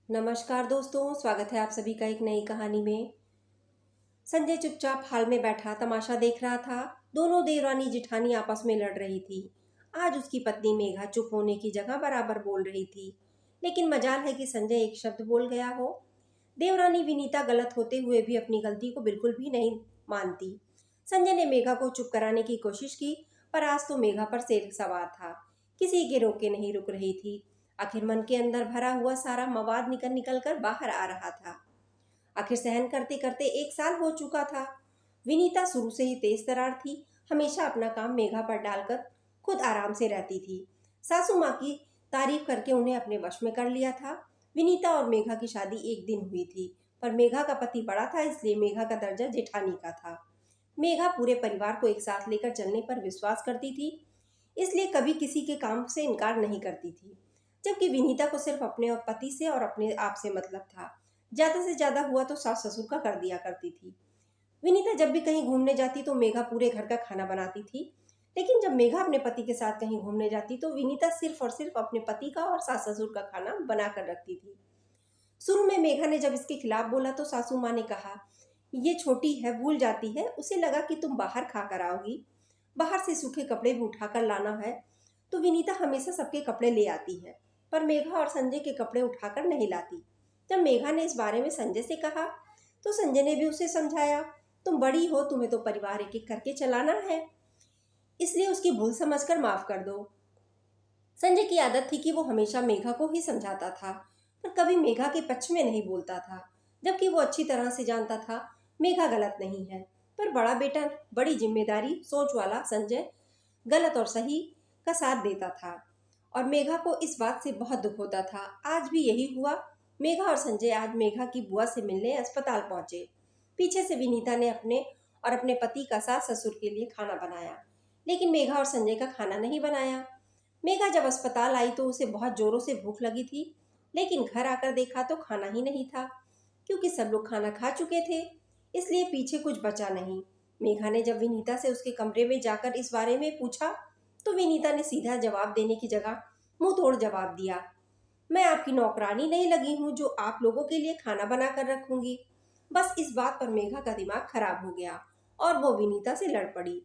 नमस्कार दोस्तों, स्वागत है आप सभी का एक नई कहानी में। संजय चुपचाप हाल में बैठा तमाशा देख रहा था। दोनों देवरानी जिठानी आपस में लड़ रही थी। आज उसकी पत्नी मेघा चुप होने की जगह बराबर बोल रही थी, लेकिन मजाल है कि संजय एक शब्द बोल गया हो। देवरानी विनीता गलत होते हुए भी अपनी गलती को बिल्कुल भी नहीं मानती। संजय ने मेघा को चुप कराने की कोशिश की, पर आज तो मेघा पर शेर सवार था। किसी के रोके नहीं रुक रही थी। आखिर मन के अंदर भरा हुआ सारा मवाद निकल निकल कर बाहर आ रहा था। आखिर सहन करते करते 1 साल हो चुका था। विनीता शुरू से ही तेज तरार थी। हमेशा अपना काम मेघा पर डालकर खुद आराम से रहती थी। सासू माँ की तारीफ करके उन्हें अपने वश में कर लिया था। विनीता और मेघा की शादी एक दिन हुई थी, पर मेघा का पति बड़ा था, इसलिए मेघा का दर्जा जेठानी का था। मेघा पूरे परिवार को एक साथ लेकर चलने पर विश्वास करती थी, इसलिए कभी किसी के काम से इनकार नहीं करती थी। जबकि विनीता को सिर्फ अपने पति से और अपने आप से मतलब था। ज्यादा से ज्यादा हुआ तो सास ससुर का कर दिया करती थी। विनीता जब भी कहीं घूमने जाती तो मेघा पूरे घर का खाना बनाती थी, लेकिन जब मेघा अपने पति के साथ कहीं घूमने जाती तो विनीता सिर्फ और सिर्फ अपने पति का और सास ससुर का खाना बना कर रखती थी। शुरू में मेघा ने जब इसके खिलाफ बोला तो सासू माँ ने कहा, ये छोटी है, भूल जाती है, उसे लगा कि तुम बाहर खा कर आओगी, बाहर से सूखे कपड़े भी उठा कर लाना है। तो विनीता हमेशा सबके कपड़े ले आती है, पर मेघा और संजय के कपड़े उठाकर नहीं लाती। जब मेघा ने इस बारे में संजय से कहा तो संजय ने भी उसे समझाया, तुम बड़ी हो, तुम्हें तो परिवार एक एक करके चलाना है, इसलिए उसकी भूल समझकर माफ कर दो। संजय की आदत थी कि वो हमेशा मेघा को ही समझाता था, पर कभी मेघा के पक्ष में नहीं बोलता था, जबकि वो अच्छी तरह से जानता था मेघा गलत नहीं है। पर बड़ा बेटा, बड़ी जिम्मेदारी सोच वाला संजय गलत और सही का साथ देता था, और मेघा को इस बात से बहुत दुख होता था। आज भी यही हुआ। मेघा और संजय आज मेघा की बुआ से मिलने अस्पताल पहुंचे। पीछे से विनीता ने अपने पति का सास ससुर के लिए खाना बनाया, लेकिन मेघा और संजय का खाना नहीं बनाया। मेघा जब अस्पताल आई तो उसे बहुत जोरों से भूख लगी थी, लेकिन घर आकर देखा तो खाना ही नहीं था, क्योंकि सब लोग खाना खा चुके थे, इसलिए पीछे कुछ बचा नहीं। मेघा ने जब विनीता से उसके कमरे में जाकर इस बारे में पूछा तो विनीता ने सीधा जवाब देने की जगह मुंह तोड़ जवाब दिया, मैं आपकी नौकरानी नहीं लगी हूँ जो आप लोगों के लिए खाना बना कर रखूंगी। बस इस बात पर मेघा का दिमाग खराब हो गया और वो विनीता से लड़ पड़ी।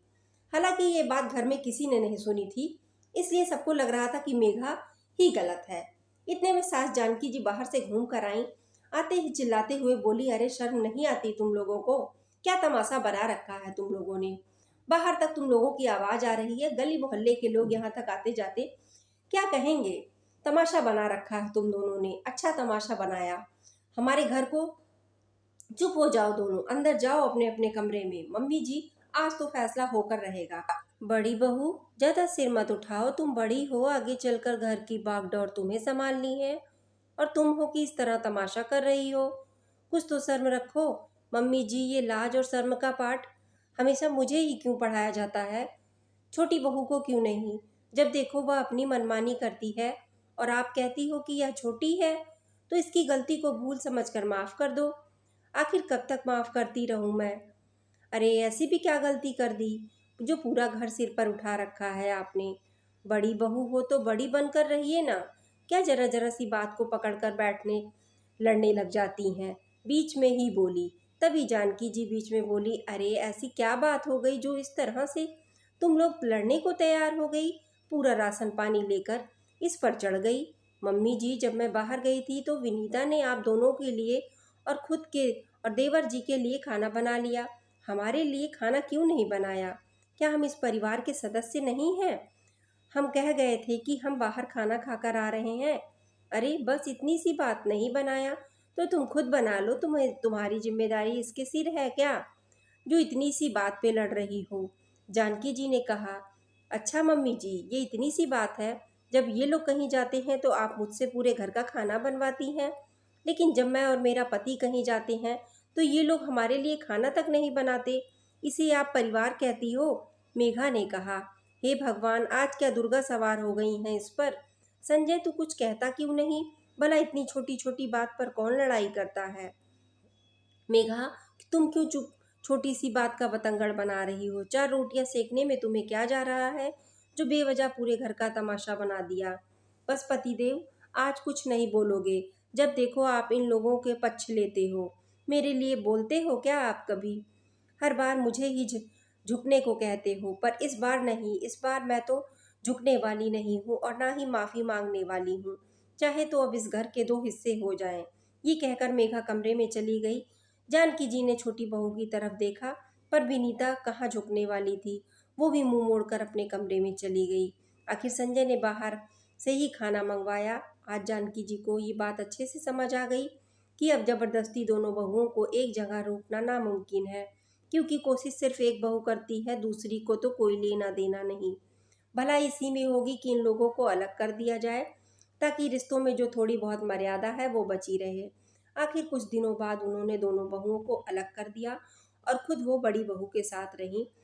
हालांकि ये बात घर में किसी ने नहीं सुनी थी, इसलिए सबको लग रहा था कि मेघा ही गलत है। इतने में सास जानकी जी बाहर से घूम कर आई। आते ही चिल्लाते हुए बोली, अरे शर्म नहीं आती तुम लोगों को? क्या तमाशा बना रखा है तुम लोगों ने? बाहर तक तुम लोगों की आवाज आ रही है, गली मोहल्ले के लोग यहाँ तक आते जाते क्या कहेंगे? तमाशा बना रखा है तुम दोनों ने, अच्छा तमाशा बनाया। हमारे घर को चुप हो जाओ, दोनों अंदर जाओ अपने अपने कमरे में। मम्मी जी, आज तो फैसला होकर रहेगा। बड़ी बहू, ज्यादा सिर मत उठाओ, तुम बड़ी हो, आगे चलकर घर की बागडोर तुम्हें संभालनी है, और तुम हो कि इस तरह तमाशा कर रही हो? कुछ तो शर्म रखो। मम्मी जी, ये लाज और शर्म का पाठ हमेशा मुझे ही क्यों पढ़ाया जाता है? छोटी बहू को क्यों नहीं? जब देखो वह अपनी मनमानी करती है और आप कहती हो कि यह छोटी है, तो इसकी गलती को भूल समझकर माफ कर दो। आखिर कब तक माफ करती रहूं मैं? अरे ऐसी भी क्या गलती कर दी जो पूरा घर सिर पर उठा रखा है आपने? बड़ी बहू हो तो बड़ी बनकर रहिए ना। क्या जरा जरा सी बात को पकड़कर बैठने लड़ने लग जाती हैं? बीच में ही बोली। तभी जानकी जी बीच में बोली, अरे ऐसी क्या बात हो गई जो इस तरह से तुम लोग लड़ने को तैयार हो गई? पूरा राशन पानी लेकर इस पर चढ़ गई। मम्मी जी, जब मैं बाहर गई थी तो विनीता ने आप दोनों के लिए और खुद के और देवर जी के लिए खाना बना लिया। हमारे लिए खाना क्यों नहीं बनाया? क्या हम इस परिवार के सदस्य नहीं हैं? हम कह गए थे कि हम बाहर खाना खाकर आ रहे हैं। अरे बस इतनी सी बात, नहीं बनाया तो तुम खुद बना लो, तुम्हारी जिम्मेदारी इसके सिर है क्या जो इतनी सी बात पे लड़ रही हो? जानकी जी ने कहा, अच्छा मम्मी जी, ये इतनी सी बात है? जब ये लोग कहीं जाते हैं तो आप मुझसे पूरे घर का खाना बनवाती हैं, लेकिन जब मैं और मेरा पति कहीं जाते हैं तो ये लोग हमारे लिए खाना तक नहीं बनाते। इसे आप परिवार कहती हो? मेघा ने कहा, हे भगवान, आज क्या दुर्गा सवार हो गई हैं इस पर? संजय, तू कुछ कहता क्यों नहीं? भला इतनी छोटी छोटी बात पर कौन लड़ाई करता है? मेघा, तुम क्यों चुप छोटी सी बात का बतंगड़ बना रही हो? 4 रोटियां सेकने में तुम्हें क्या जा रहा है जो बेवजह पूरे घर का तमाशा बना दिया? बस पतिदेव, आज कुछ नहीं बोलोगे? जब देखो आप इन लोगों के पक्ष लेते हो। मेरे लिए बोलते हो क्या आप कभी? हर बार मुझे ही झुकने को कहते हो, पर इस बार नहीं। इस बार मैं तो झुकने वाली नहीं हूँ और ना ही माफ़ी मांगने वाली हूँ। चाहे तो अब इस घर के दो हिस्से हो जाएं। ये कहकर मेघा कमरे में चली गई। जानकी जी ने छोटी बहू की तरफ देखा, पर विनीता कहाँ झुकने वाली थी। वो भी मुंह मोड़कर अपने कमरे में चली गई। आखिर संजय ने बाहर से ही खाना मंगवाया। आज जानकी जी को ये बात अच्छे से समझ आ गई कि अब जबरदस्ती दोनों बहुओं को एक जगह रोकना नामुमकिन है, क्योंकि कोशिश सिर्फ एक बहू करती है, दूसरी को तो कोई लेना देना नहीं। भला इसी में होगी कि इन लोगों को अलग कर दिया जाए, ताकि रिश्तों में जो थोड़ी बहुत मर्यादा है वो बची रहे। आखिर कुछ दिनों बाद उन्होंने दोनों बहुओं को अलग कर दिया और खुद वो बड़ी बहू के साथ रहीं।